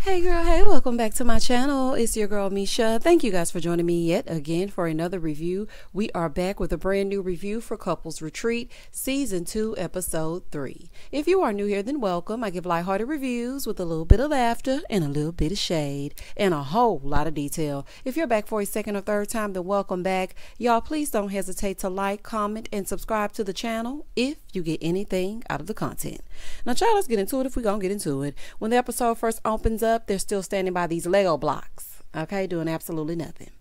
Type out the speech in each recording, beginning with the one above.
Hey girl, hey, welcome back to my channel. It's your girl Misha. Thank you guys for joining me yet again for another review. We are back with a brand new review for Couples Retreat Season 2 Episode 3. If you are new here, then welcome. I give lighthearted reviews with a little bit of laughter and a little bit of shade and a whole lot of detail. If you're back for a second or third time, then welcome back. Y'all, please don't hesitate to like, comment, and subscribe to the channel if you get anything out of the content. Now, child, let's get into it if we're going to get into it. When the episode first opens up, they're still standing by these Lego blocks, okay, doing absolutely nothing.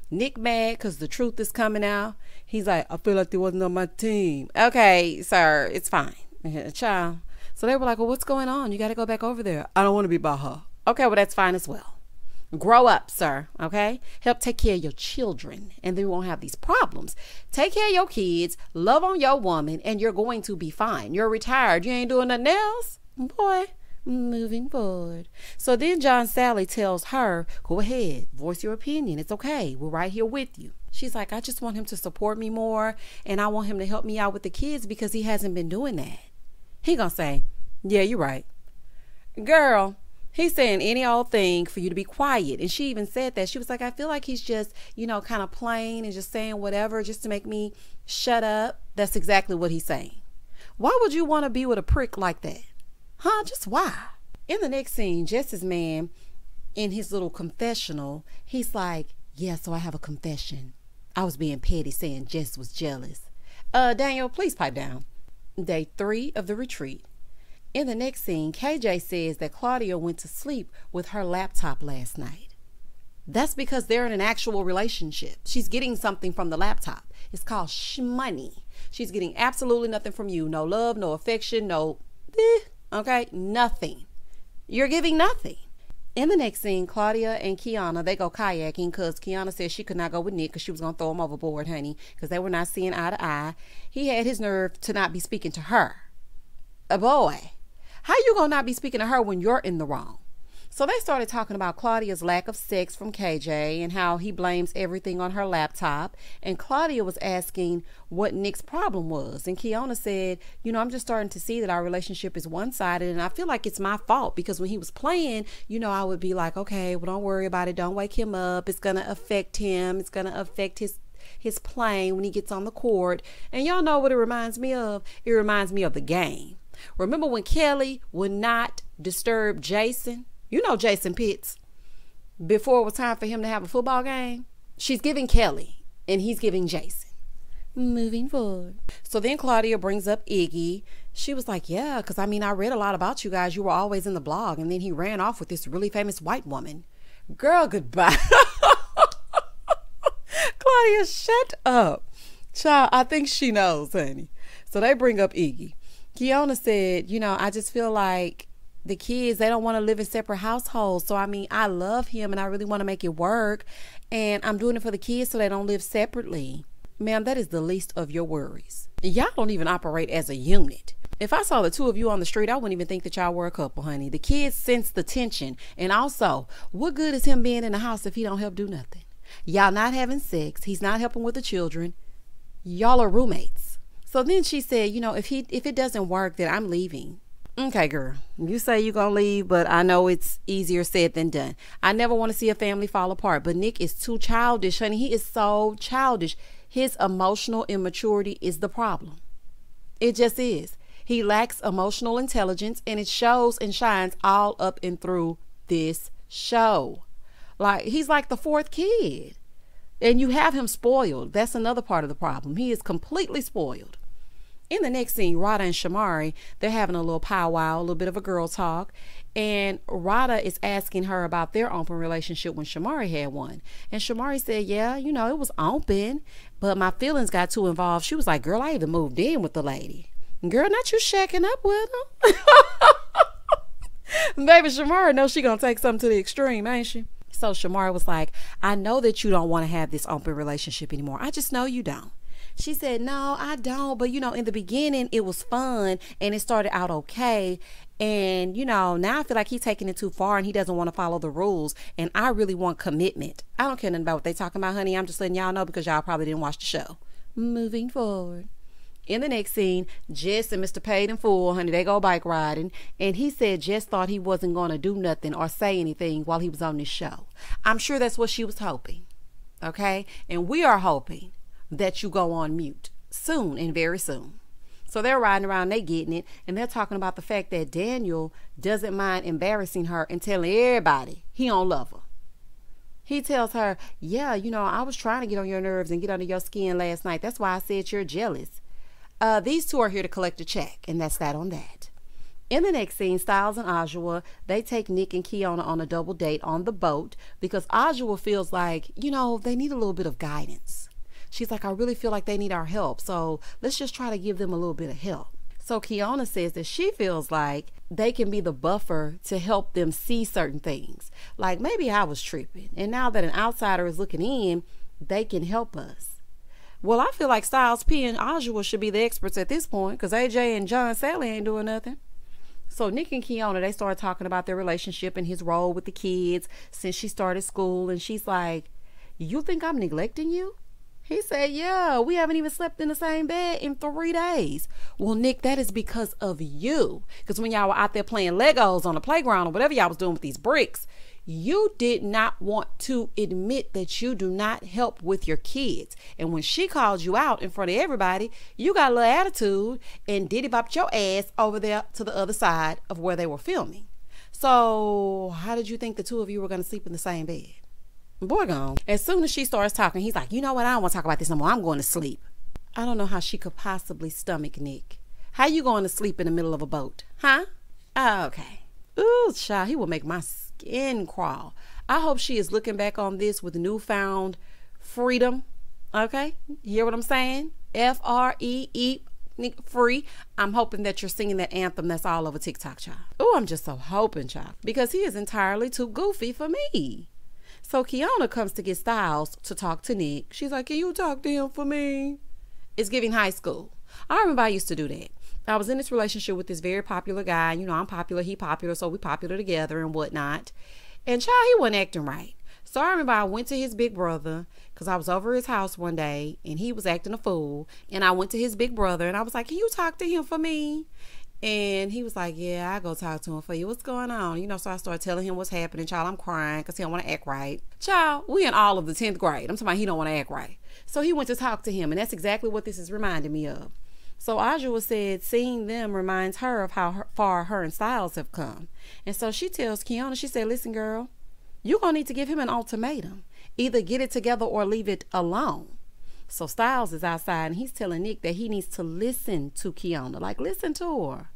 Nick mad because the truth is coming out. He's like, I feel like they wasn't on my team. Okay, sir, it's fine. Child. So they were like, well, what's going on? You got to go back over there. I don't want to be by her. Okay, well, that's fine as well. Grow up, sir, okay? Help take care of your children, and then we won't have these problems. Take care of your kids, love on your woman, and you're going to be fine. You're retired. You ain't doing nothing else? Boy. Moving forward. So then John Sally tells her, go ahead, voice your opinion. It's okay. We're right here with you. She's like, I just want him to support me more, and I want him to help me out with the kids because he hasn't been doing that. He gonna say, yeah, you're right. Girl, he's saying any old thing for you to be quiet. And she even said that. She was like, I feel like he's just, kind of plain and just saying whatever just to make me shut up. That's exactly what he's saying. Why would you want to be with a prick like that? Huh? Just why? In the next scene, Jess's man, in his little confessional, he's like, yeah, so I have a confession. I was being petty saying Jess was jealous. Daniel, please pipe down. Day 3 of the retreat. In the next scene, KJ says that Claudia went to sleep with her laptop last night. That's because they're in an actual relationship. She's getting something from the laptop. It's called shmoney. She's getting absolutely nothing from you. No love, no affection, no... Okay, nothing. You're giving nothing. In the next scene, Claudia and Keana, they go kayaking because Keana said she could not go with Nick because she was going to throw him overboard, honey, because they were not seeing eye to eye. He had his nerve to not be speaking to her. A boy, how you going to not be speaking to her when you're in the wrong? So they started talking about Claudia's lack of sex from KJ and how he blames everything on her laptop. And Claudia was asking what Nick's problem was. And Keana said, I'm just starting to see that our relationship is one-sided. And I feel like it's my fault because when he was playing, I would be like, okay, well, don't worry about it. Don't wake him up. It's going to affect him. It's going to affect his playing when he gets on the court. And y'all know what it reminds me of? It reminds me of the game. Remember when Kelly would not disturb Jason? Jason Pitts, before it was time for him to have a football game? She's giving Kelly and he's giving Jason. Moving forward. So then Claudia brings up Iggy. She was like, yeah, because I read a lot about you guys. You were always in the blog. And then he ran off with this really famous white woman. Girl, goodbye. Claudia, shut up. Child, I think she knows, honey. So they bring up Iggy. Keana said, I just feel like the kids, they don't want to live in separate households. So, I love him and I really want to make it work. And I'm doing it for the kids so they don't live separately. Ma'am, that is the least of your worries. Y'all don't even operate as a unit. If I saw the two of you on the street, I wouldn't even think that y'all were a couple, honey. The kids sense the tension. And also, what good is him being in the house if he don't help do nothing? Y'all not having sex. He's not helping with the children. Y'all are roommates. So then she said, if it doesn't work, then I'm leaving. Okay, girl, you say you're going to leave, but I know it's easier said than done. I never want to see a family fall apart, but Nick is too childish, honey. He is so childish. His emotional immaturity is the problem. It just is. He lacks emotional intelligence, and it shows and shines all up and through this show. Like, he's like the 4th kid, and you have him spoiled. That's another part of the problem. He is completely spoiled. In the next scene, Rada and Shamari, they're having a little powwow, a little bit of a girl talk. And Rada is asking her about their open relationship when Shamari had one. And Shamari said, yeah, it was open, but my feelings got too involved. She was like, girl, I even moved in with the lady. Girl, not you shacking up with him. Baby, Shamari knows she gonna take something to the extreme, ain't she? So Shamari was like, I know that you don't want to have this open relationship anymore. I just know you don't. She said, no, I don't. But, in the beginning, it was fun and it started out okay. And, now I feel like he's taking it too far and he doesn't want to follow the rules. And I really want commitment. I don't care nothing about what they talking about, honey. I'm just letting y'all know because y'all probably didn't watch the show. Moving forward. In the next scene, Jess and Mr. Paid in Full, honey, they go bike riding, and he said Jess thought he wasn't going to do nothing or say anything while he was on this show. I'm sure that's what she was hoping, okay? And we are hoping that you go on mute soon and very soon. So they're riding around, they getting it, and they're talking about the fact that Daniel doesn't mind embarrassing her and telling everybody he don't love her. He tells her, yeah, you know, I was trying to get on your nerves and get under your skin last night. That's why I said you're jealous. These two are here to collect a check, and that's that on that. In the next scene, Styles and Ajua, they take Nick and Keana on a double date on the boat because Ajua feels like, you know, they need a little bit of guidance. She's like, I really feel like they need our help, so let's just try to give them a little bit of help. So Keana says that she feels like they can be the buffer to help them see certain things. Like, maybe I was tripping, and now that an outsider is looking in, they can help us. Well, I feel like Styles P and Ajua should be the experts at this point because AJ and John Sally ain't doing nothing. So Nick and Keana, they started talking about their relationship and his role with the kids since she started school. And she's like, you think I'm neglecting you? He said, yeah, we haven't even slept in the same bed in 3 days. Well, Nick, that is because of you. Because when y'all were out there playing Legos on the playground or whatever y'all was doing with these bricks, you did not want to admit that you do not help with your kids. And when she called you out in front of everybody, you got a little attitude and diddy-bopped your ass over there to the other side of where they were filming. So how did you think the two of you were going to sleep in the same bed? Boy gone. As soon as she starts talking, he's like, you know what? I don't want to talk about this no more. I'm going to sleep. I don't know how she could possibly stomach Nick. How you going to sleep in the middle of a boat? Huh? Oh, okay. Ooh, child, he will make my skin crawl. I hope she is looking back on this with newfound freedom. Okay? You hear what I'm saying? F-R-E-E, free. I'm hoping that you're singing that anthem that's all over TikTok, child. Oh, I'm just so hoping, child. Because he is entirely too goofy for me. So Keana comes to get Styles to talk to Nick. She's like, can you talk to him for me? It's giving high school. I remember I used to do that. I was in this relationship with this very popular guy. You know, I'm popular, he popular, so we popular together and whatnot. And child, he wasn't acting right. So I remember I went to his big brother because I was over his house one day and he was acting a fool. And I went to his big brother and I was like, can you talk to him for me? And he was like, yeah, I'll go talk to him for you. What's going on? You know, so I started telling him what's happening. Child, I'm crying because he don't want to act right. Child, we in all of the 10th grade. I'm talking about he don't want to act right. So he went to talk to him. And that's exactly what this is reminding me of. So Ajua said seeing them reminds her of how far her and Styles have come. And so she tells Keana, she said, listen, girl, you're going to need to give him an ultimatum. Either get it together or leave it alone. So Styles is outside and he's telling Nick that he needs to listen to Keana. Like, listen to her.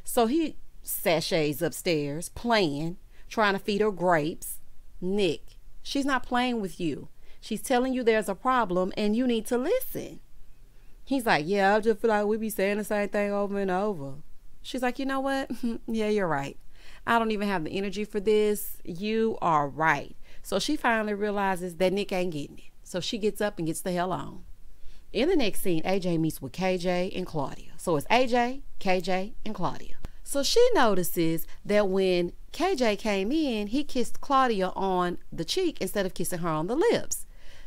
So he sachets upstairs, playing, trying to feed her grapes. Nick, she's not playing with you. She's telling you there's a problem and you need to listen. He's like, yeah, I just feel like we be saying the same thing over and over. She's like, you know what? Yeah, you're right. I don't even have the energy for this. You are right. So she finally realizes that Nick ain't getting it. So she gets up and gets the hell on. In the next scene, AJ meets with KJ and Claudia. So it's AJ, KJ, and Claudia. So she notices that when KJ came in, he kissed Claudia on the cheek instead of kissing her on the lips.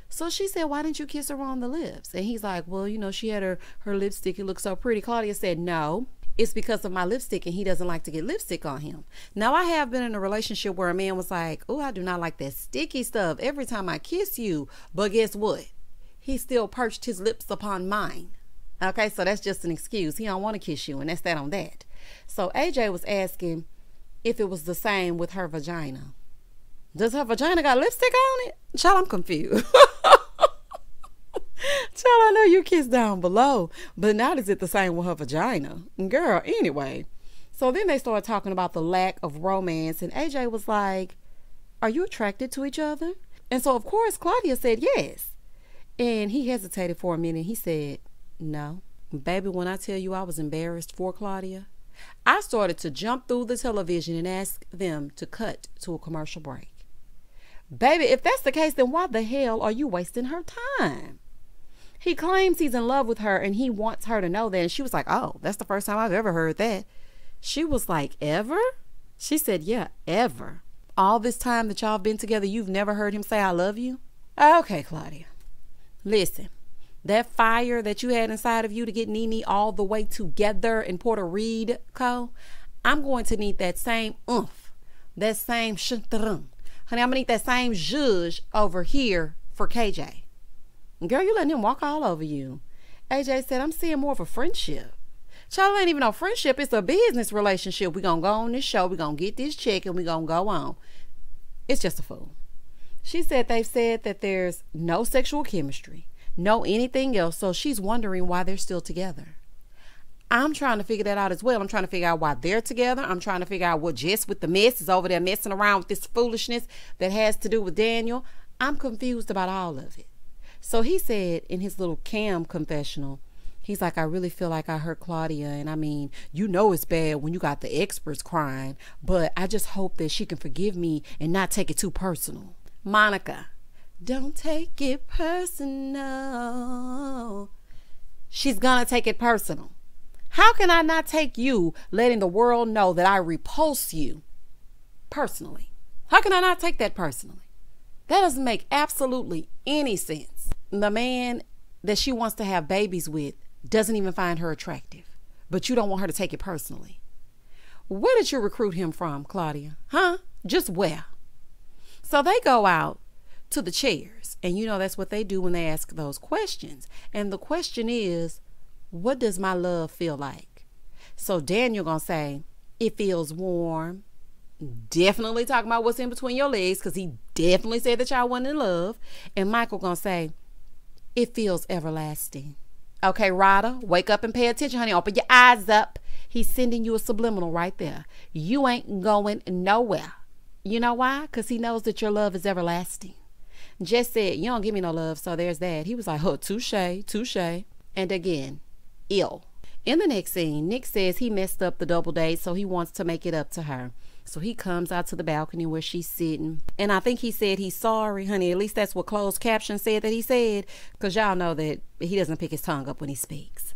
So she said, why didn't you kiss her on the lips? And he's like, well, you know, she had her lipstick. It looked so pretty. Claudia said, no, it's because of my lipstick and he doesn't like to get lipstick on him. Now, I have been in a relationship where a man was like, oh, I do not like that sticky stuff every time I kiss you. But guess what? He still perched his lips upon mine. Okay, so that's just an excuse. He don't want to kiss you, and that's that on that. So AJ was asking if it was the same with her vagina. Does her vagina got lipstick on it? Child, I'm confused. Child, I know you kissed down below, but now is it the same with her vagina? Girl, anyway. So then they started talking about the lack of romance, and AJ was like, are you attracted to each other? And so, of course, Claudia said yes. And he hesitated for a minute. He said, no. Baby, when I tell you I was embarrassed for Claudia, I started to jump through the television and ask them to cut to a commercial break. Baby, if that's the case, then why the hell are you wasting her time? He claims he's in love with her and he wants her to know that. And she was like, oh, that's the first time I've ever heard that. She was like, ever? She said, yeah, ever. All this time that y'all been together, you've never heard him say I love you? Okay, Claudia. Listen, That fire that you had inside of you to get Nene all the way together in Puerto Rico, I'm going to need that same oomph, that same shuntarun. Honey, I'm going to need that same zhuzh over here for KJ. Girl, you letting him walk all over you. AJ said, I'm seeing more of a friendship. Child, ain't even no friendship. It's a business relationship. We're going to go on this show. We're going to get this check and we're going to go on. It's just a fool. She said they've said that there's no sexual chemistry, no anything else. So she's wondering why they're still together. I'm trying to figure that out as well. I'm trying to figure out why they're together. I'm trying to figure out what Jess with the mess is over there messing around with this foolishness that has to do with Daniel. I'm confused about all of it. So he said in his little cam confessional, he's like, I really feel like I hurt Claudia. And I mean, you know it's bad when you got the experts crying, but I just hope that she can forgive me and not take it too personal. Monica, don't take it personal. She's gonna take it personal. How can I not take you letting the world know that I repulse you personally? How can I not take that personally? That doesn't make absolutely any sense. The man that she wants to have babies with doesn't even find her attractive, but you don't want her to take it personally. Where did you recruit him from, Claudia? Huh? Just where? So they go out to the chairs, and you know that's what they do when they ask those questions. And the question is, what does my love feel like? So Daniel gonna say, it feels warm. Definitely talking about what's in between your legs, because he definitely said that y'all wasn't in love. And Michael gonna say, it feels everlasting. Okay, Rada, wake up and pay attention, honey. Open your eyes up. He's sending you a subliminal right there. You ain't going nowhere. You know why? Because he knows that your love is everlasting. Jess said, you don't give me no love, so there's that. He was like, oh, touche, touche. And again, ill. In the next scene, Nick says he messed up the double date, so he wants to make it up to her. So he comes out to the balcony where she's sitting. And I think he said he's sorry, honey. At least that's what closed caption said that he said. Because y'all know that he doesn't pick his tongue up when he speaks.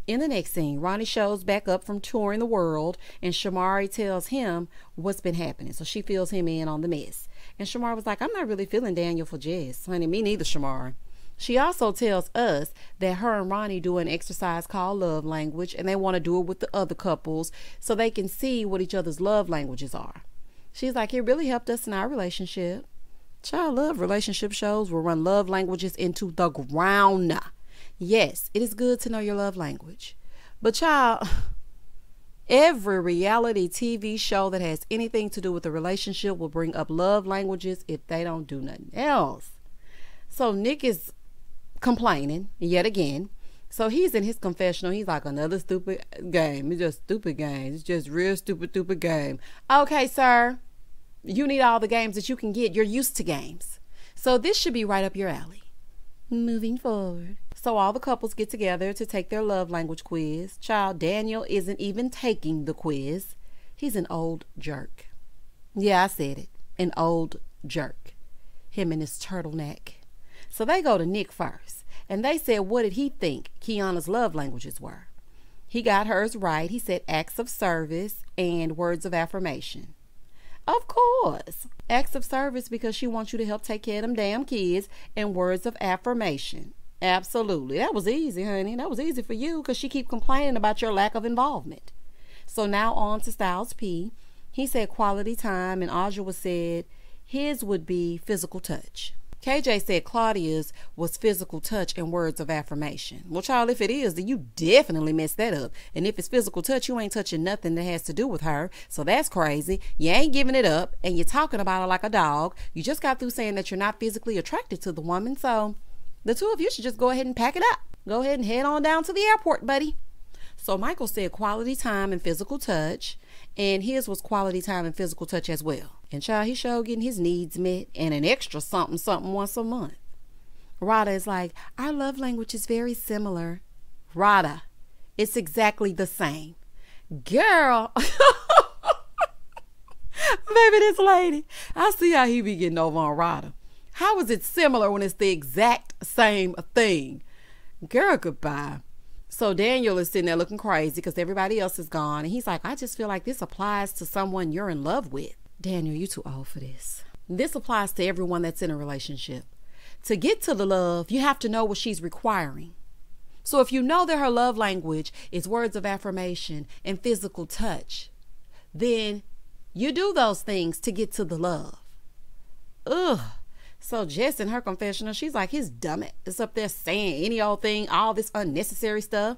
In the next scene, Ronnie shows back up from touring the world. And Shamari tells him what's been happening. So she fills him in on the mess. And Shamari was like, I'm not really feeling Daniel for Jess. Honey, me neither, Shamari. She also tells us that her and Ronnie do an exercise called love language, and they want to do it with the other couples so they can see what each other's love languages are. She's like, it really helped us in our relationship. Child, love relationship shows will run love languages into the ground. Yes, it is good to know your love language. But child, every reality TV show that has anything to do with a relationship will bring up love languages if they don't do nothing else. So Nick is complaining yet again. So he's in his confessional. He's like, another stupid game. It's just stupid games. It's just real stupid game. Okay, sir. You need all the games that you can get. You're used to games. So this should be right up your alley. Moving forward. So all the couples get together to take their love language quiz. Child, Daniel isn't even taking the quiz. He's an old jerk. Yeah, I said it. An old jerk. Him and his turtleneck. So they go to Nick first, and they said, what did he think Kiana's love languages were? He got hers right. He said acts of service and words of affirmation. Of course, acts of service because she wants you to help take care of them damn kids, and words of affirmation. Absolutely. That was easy, honey. That was easy for you because she keep complaining about your lack of involvement. So now on to Styles P. He said quality time, and Audra said his would be physical touch. KJ said Claudia's was physical touch and words of affirmation. Well, child, if it is, then you definitely messed that up. And if it's physical touch, you ain't touching nothing that has to do with her. So that's crazy. You ain't giving it up, and you're talking about her like a dog. You just got through saying that you're not physically attracted to the woman. So the two of you should just go ahead and pack it up. Go ahead and head on down to the airport, buddy. So Michael said quality time and physical touch, and his was quality time and physical touch as well. And child, he showed getting his needs met and an extra something once a month. Rada is like, our love language is very similar. Rada, it's exactly the same. Girl, baby, this lady, I see how he be getting over on Rada. How is it similar when it's the exact same thing? Girl, goodbye. So Daniel is sitting there looking crazy because everybody else is gone. And he's like, I just feel like this applies to someone you're in love with. Daniel, you too old for this. This applies to everyone that's in a relationship. To get to the love, you have to know what she's requiring. So if you know that her love language is words of affirmation and physical touch, then you do those things to get to the love. Ugh. So Jess in her confessional, she's like, his dumb is up there saying any old thing, all this unnecessary stuff.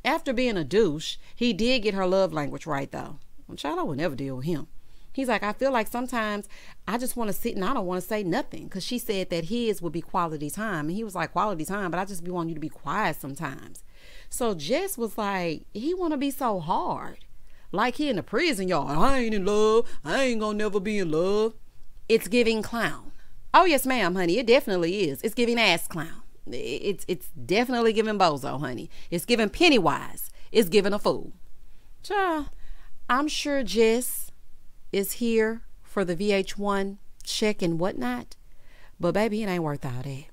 After being a douche, he did get her love language right though. Child, I would never deal with him. He's like, I feel like sometimes I just want to sit and I don't want to say nothing. Because she said that his would be quality time. And he was like, quality time, but I just be wanting you to be quiet sometimes. So Jess was like, he want to be so hard. Like he in the prison yard. I ain't in love. I ain't gonna never be in love. It's giving clown. Oh, yes, ma'am, honey. It definitely is. It's giving ass clown. It's definitely giving bozo, honey. It's giving Pennywise. It's giving a fool. Child, I'm sure Jess is here for the VH1 check and whatnot. But baby, it ain't worth all that.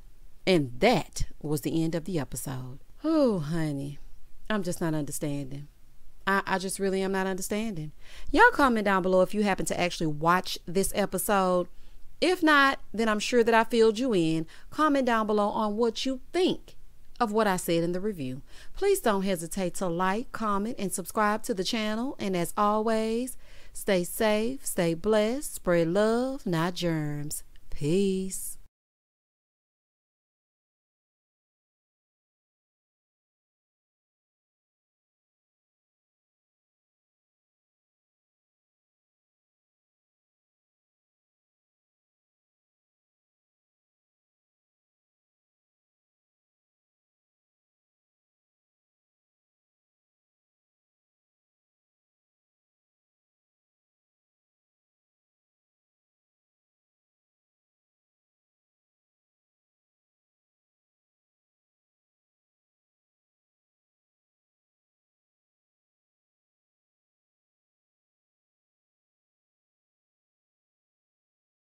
And that was the end of the episode. Oh, honey. I'm just not understanding. I just really am not understanding. Y'all comment down below if you happen to actually watch this episode. If not, then I'm sure that I filled you in. Comment down below on what you think of what I said in the review. Please don't hesitate to like, comment, and subscribe to the channel. And as always, stay safe, stay blessed, spread love, not germs. Peace.